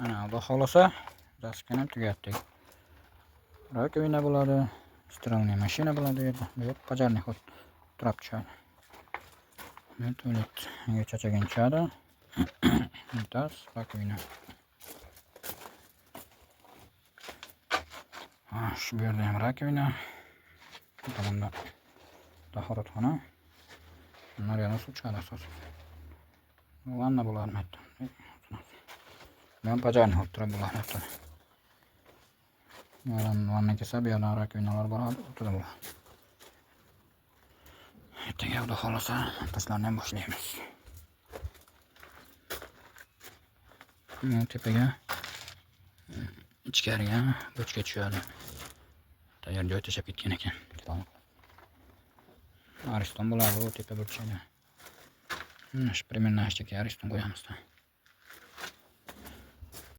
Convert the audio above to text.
Ana, Xudo xolasa, zaskani tugatdik. Rakovina bo'ladi, stиральная mashina bo'ladi, bu yoq пожарный hod turib tushadi. Tualetga chachagin tushadi. Unitaz, rakovina. Shu yerda ham rakovina. Bu tomonda tahoratxona. Bunlar yana suv chiqadi asosan. Vanna bo'larmi hatto. Men пожарный hod turib bo'ladi. Vanna kelsa, bu yerdan rakovinalar bo'ladi, o'tida bo'ladi. Ertaga Xudo xolasa tashlarni ham boshlaymiz. Tepaga ichkariga bochka tushadi. Tayyor joy tashab ketgan ekan. Ariston bo'ladi u tepa burchada. Shu примерно ashtaga ariston qo'yamiz.